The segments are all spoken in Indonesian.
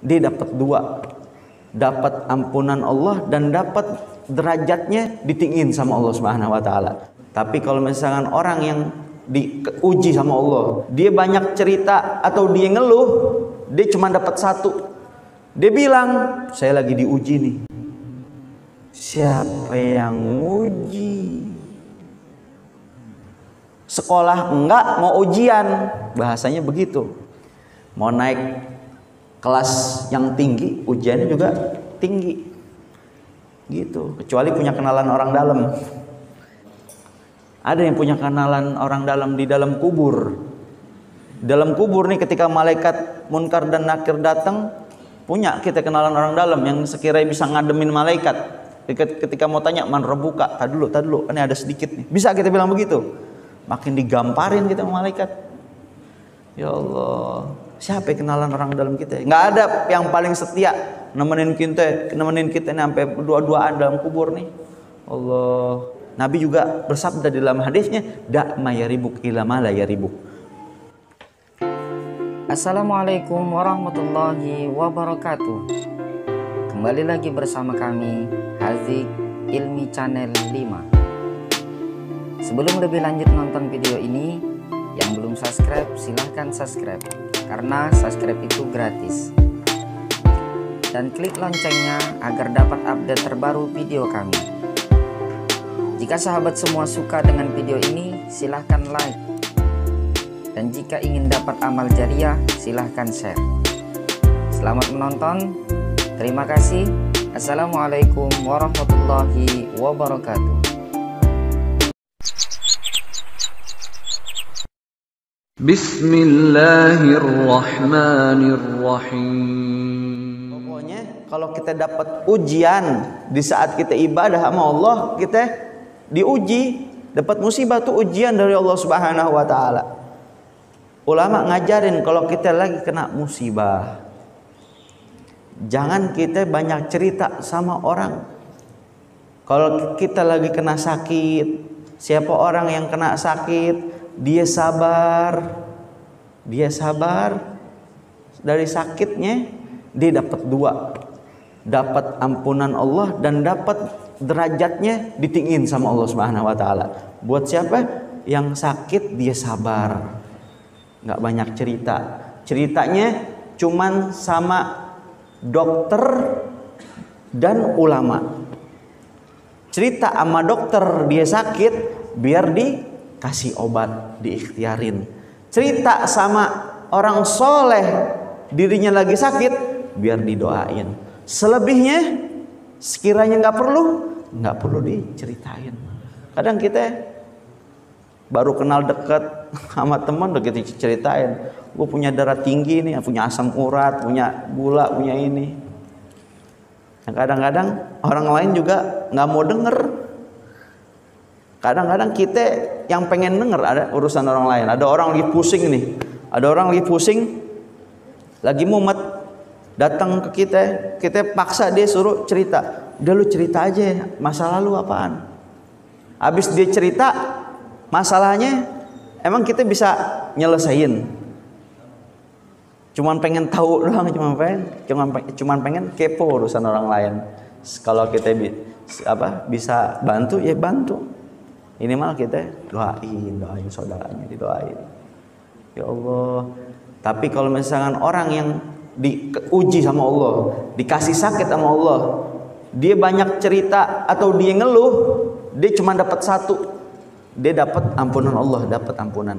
dia dapat dua, dapat ampunan Allah dan dapat derajatnya ditinggiin sama Allah Subhanahu wa taala. Tapi kalau misalkan orang yang diuji sama Allah, dia banyak cerita atau dia ngeluh, dia cuma dapat satu. Dia bilang, saya lagi diuji nih. Siapa yang uji? Sekolah enggak, mau ujian. Bahasanya begitu. Mau naik kelas yang tinggi, ujiannya juga tinggi. Gitu. Kecuali punya kenalan orang dalam. Ada yang punya kenalan orang dalam di dalam kubur. Dalam kubur nih ketika malaikat Munkar dan Nakir datang, punya kita kenalan orang dalam yang sekiranya bisa ngademin malaikat. Ketika mau tanya, man rebuka, tadi dulu, ini ada sedikit nih. Bisa kita bilang begitu. Makin digamparin kita sama malaikat. Ya Allah, siapa yang kenalan orang dalam kita? Nggak ada yang paling setia nemenin kita ini sampai dua-duaan dalam kubur nih. Allah. Nabi juga bersabda di dalam hadisnya, da ma yaribuk ila ma la yaribuk. Assalamualaikum warahmatullahi wabarakatuh. Kembali lagi bersama kami Hazik Ilmi Channel 5. Sebelum lebih lanjut nonton video ini, yang belum subscribe silahkan subscribe, karena subscribe itu gratis. Dan klik loncengnya agar dapat update terbaru video kami. Jika sahabat semua suka dengan video ini, silahkan like. Dan jika ingin dapat amal jariah, silahkan share. Selamat menonton. Terima kasih. Assalamualaikum warahmatullahi wabarakatuh. Bismillahirrahmanirrahim. Pokoknya kalau kita dapat ujian di saat kita ibadah sama Allah, kita diuji, dapat musibah tuh ujian dari Allah Subhanahu wa taala. Ulama ngajarin kalau kita lagi kena musibah, jangan kita banyak cerita sama orang. Kalau kita lagi kena sakit, siapa orang yang kena sakit, dia sabar dari sakitnya, dia dapat dua, dapat ampunan Allah dan dapat derajatnya ditinggiin sama Allah Subhanahu wa taala. Buat siapa yang sakit dia sabar, nggak banyak cerita. Ceritanya cuman sama dokter dan ulama. Cerita sama dokter dia sakit, biar dikasih obat, diikhtiarin. Cerita sama orang soleh, dirinya lagi sakit, biar didoain. Selebihnya sekiranya nggak perlu diceritain. Kadang kita baru kenal dekat sama teman udah kita ceritain, gue punya darah tinggi nih, punya asam urat, punya gula, punya ini. Nah, kadang-kadang orang lain juga nggak mau denger. Kadang-kadang kita yang pengen denger ada urusan orang lain. Ada orang lagi pusing nih, ada orang lagi pusing, lagi mumet, datang ke kita paksa dia suruh cerita. Udah lu cerita aja masa lalu apaan. Habis dia cerita masalahnya, emang kita bisa nyelesain? Cuman pengen tahu doang, cuman pengen kepo urusan orang lain. Kalau kita bisa bantu ya bantu. Minimal kita doain saudaranya, didoain. Ya Allah. Tapi kalau misalkan orang yang diuji sama Allah, dikasih sakit sama Allah, dia banyak cerita atau dia ngeluh, dia cuma dapat satu. Dia dapat ampunan Allah, dapat ampunan.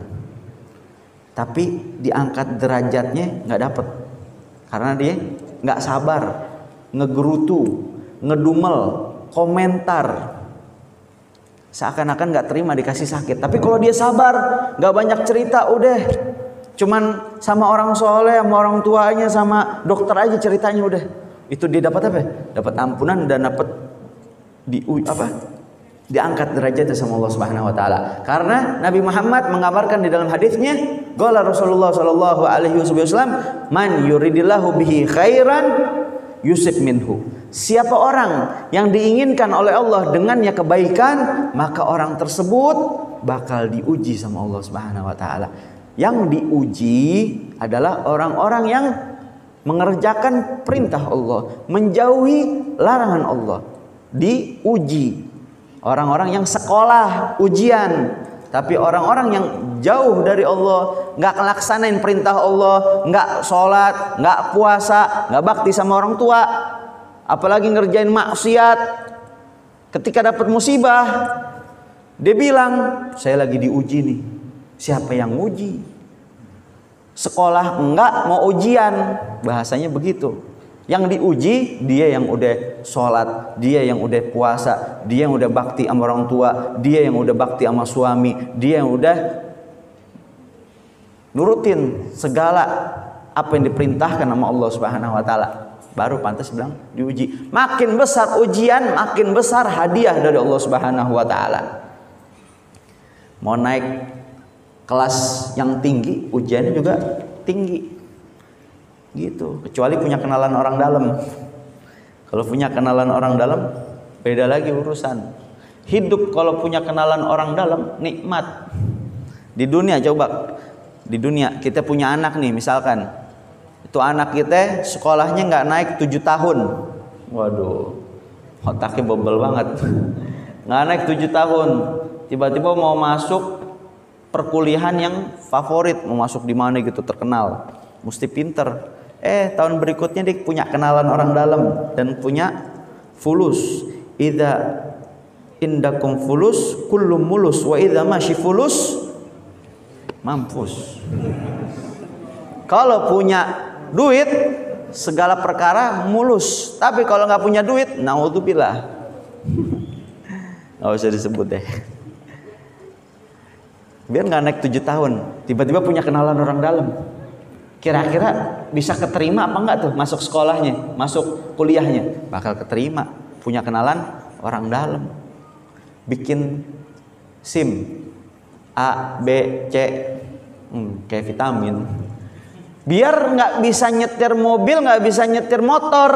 Tapi diangkat derajatnya nggak dapat, karena dia nggak sabar, ngegerutu, ngedumel, komentar, seakan-akan nggak terima dikasih sakit. Tapi kalau dia sabar, nggak banyak cerita, udah cuman sama orang soleh, sama orang tuanya, sama dokter aja ceritanya udah. Itu dia dapat apa? Dapat ampunan dan dapat diangkat derajatnya sama Allah Subhanahu wa taala. Karena Nabi Muhammad mengabarkan di dalam hadisnya, qala Rasulullah sallallahu alaihi wasallam, man yuridillahu bihi khairan yusib minhu. Siapa orang yang diinginkan oleh Allah dengannya kebaikan, maka orang tersebut bakal diuji sama Allah Subhanahu wa taala. Yang diuji adalah orang-orang yang mengerjakan perintah Allah, menjauhi larangan Allah. Diuji orang-orang yang sekolah ujian, tapi orang-orang yang jauh dari Allah, nggak ngelaksanain perintah Allah, nggak sholat, nggak puasa, nggak bakti sama orang tua, apalagi ngerjain maksiat. Ketika dapat musibah, dia bilang, saya lagi diuji nih. Siapa yang uji? Sekolah enggak, mau ujian, bahasanya begitu. Yang diuji dia yang udah sholat, dia yang udah puasa, dia yang udah bakti sama orang tua, dia yang udah bakti sama suami, dia yang udah nurutin segala apa yang diperintahkan sama Allah Subhanahu wa taala. Baru pantas bilang diuji. Makin besar ujian, makin besar hadiah dari Allah Subhanahu wa taala. Mau naik kelas yang tinggi, ujiannya juga tinggi. Gitu, kecuali punya kenalan orang dalam. Kalau punya kenalan orang dalam, beda lagi urusan. Hidup kalau punya kenalan orang dalam, nikmat. Di dunia coba, di dunia kita punya anak nih, misalkan itu anak kita sekolahnya nggak naik 7 tahun. Waduh, otaknya bobel banget. Nggak naik 7 tahun, tiba-tiba mau masuk perkuliahan yang favorit, mau masuk di mana gitu terkenal, mesti pinter. Tahun berikutnya dia punya kenalan orang dalam dan punya fulus. Idza indakum fulus kullu mulus wa idza masyi fulus mampus. Kalau punya duit segala perkara mulus, tapi kalau nggak punya duit, naudzubillah. Nggak usah disebut deh. Biar nggak naik 7 tahun, tiba-tiba punya kenalan orang dalam. Kira-kira bisa keterima apa enggak tuh masuk sekolahnya, masuk kuliahnya? Bakal keterima, punya kenalan orang dalam. Bikin SIM A, B, C, kayak vitamin. Biar nggak bisa nyetir mobil, nggak bisa nyetir motor,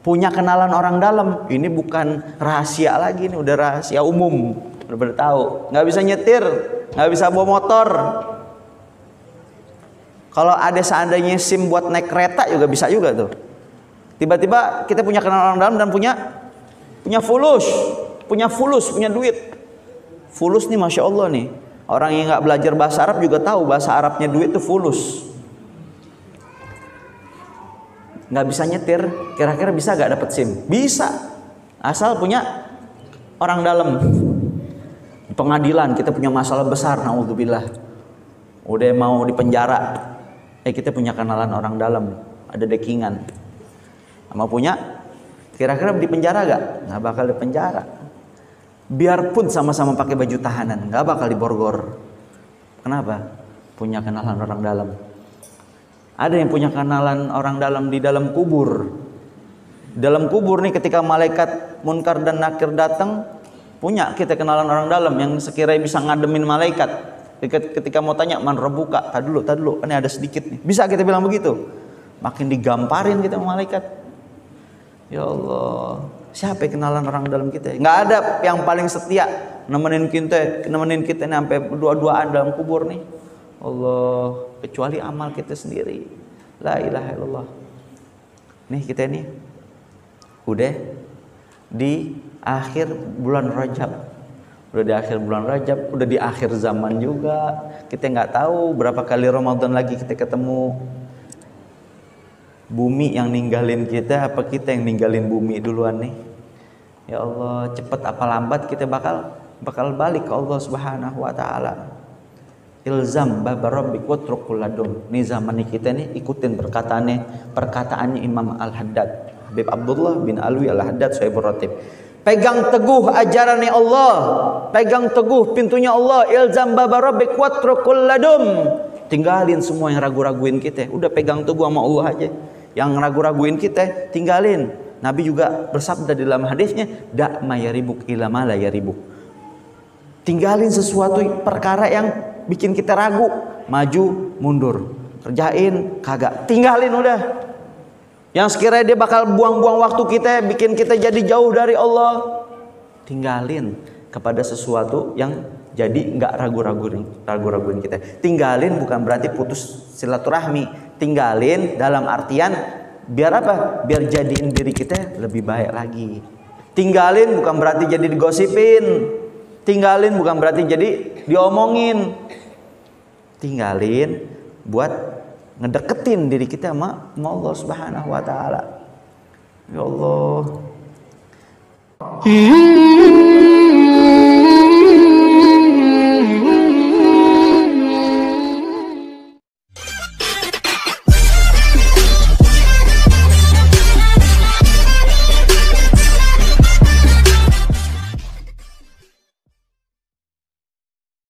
punya kenalan orang dalam. Ini bukan rahasia lagi, ini udah rahasia umum, udah tahu. Nggak bisa nyetir, nggak bisa bawa motor. Kalau ada seandainya SIM buat naik kereta juga bisa juga tuh. Tiba-tiba kita punya kenalan orang dalam dan punya fulus, punya duit. Fulus nih masya Allah nih. Orang yang nggak belajar bahasa Arab juga tahu bahasa Arabnya duit itu fulus. Nggak bisa nyetir, kira-kira bisa nggak dapet SIM? Bisa, asal punya orang dalam. Di pengadilan kita punya masalah besar, naudzubillah. Udah mau dipenjara. Kita punya kenalan orang dalam, ada dekingan. Sama punya, kira-kira di penjara gak? Nggak bakal di penjara. Biarpun sama-sama pakai baju tahanan, nggak bakal diborgor. Kenapa? Punya kenalan orang dalam. Ada yang punya kenalan orang dalam di dalam kubur. Dalam kubur nih ketika malaikat Munkar dan Nakir datang, punya kita kenalan orang dalam yang sekiranya bisa ngademin malaikat. Ketika mau tanya man rabbuka, tadi dulu, ini ada sedikit nih. Bisa kita bilang begitu. Makin digamparin kita sama malaikat. Ya Allah, siapa yang kenalan orang dalam kita? Nggak ada yang paling setia nemenin kita ini sampai dua-duaan dalam kubur nih. Allah, kecuali amal kita sendiri. La ilaha illallah. Nih kita nih udah di akhir bulan Rajab. Udah di akhir bulan Rajab, udah di akhir zaman juga. Kita nggak tahu berapa kali Ramadan lagi kita ketemu. Bumi yang ninggalin kita, apa kita yang ninggalin bumi duluan nih? Ya Allah, cepat apa lambat kita bakal balik ke Allah Subhanahu wa taala. Ilzam baba rabbik watrukul ladum. Nih zaman kita nih ikutin perkataannya Imam Al-Haddad, Habib Abdullah bin Alwi Al-Haddad Sahibur Ratib. Pegang teguh ajarannya Allah, pegang teguh pintunya Allah. Ilzam baba rabbik watrukul ladum. Tinggalin semua yang ragu-raguin kita. Udah pegang teguh sama Allah aja. Yang ragu-raguin kita tinggalin. Nabi juga bersabda di dalam hadisnya, da' ma yaribuk ila ma la yaribuk. Tinggalin sesuatu perkara yang bikin kita ragu, maju mundur, kerjain kagak, tinggalin udah. Yang sekiranya dia bakal buang-buang waktu kita, bikin kita jadi jauh dari Allah, tinggalin kepada sesuatu yang jadi nggak ragu-raguin kita. Tinggalin bukan berarti putus silaturahmi, tinggalin dalam artian biar apa? Biar jadiin diri kita lebih baik lagi. Tinggalin bukan berarti jadi digosipin. Tinggalin bukan berarti jadi diomongin. Tinggalin buat ngedeketin diri kita sama Allah Subhanahu wa taala. Ya Allah.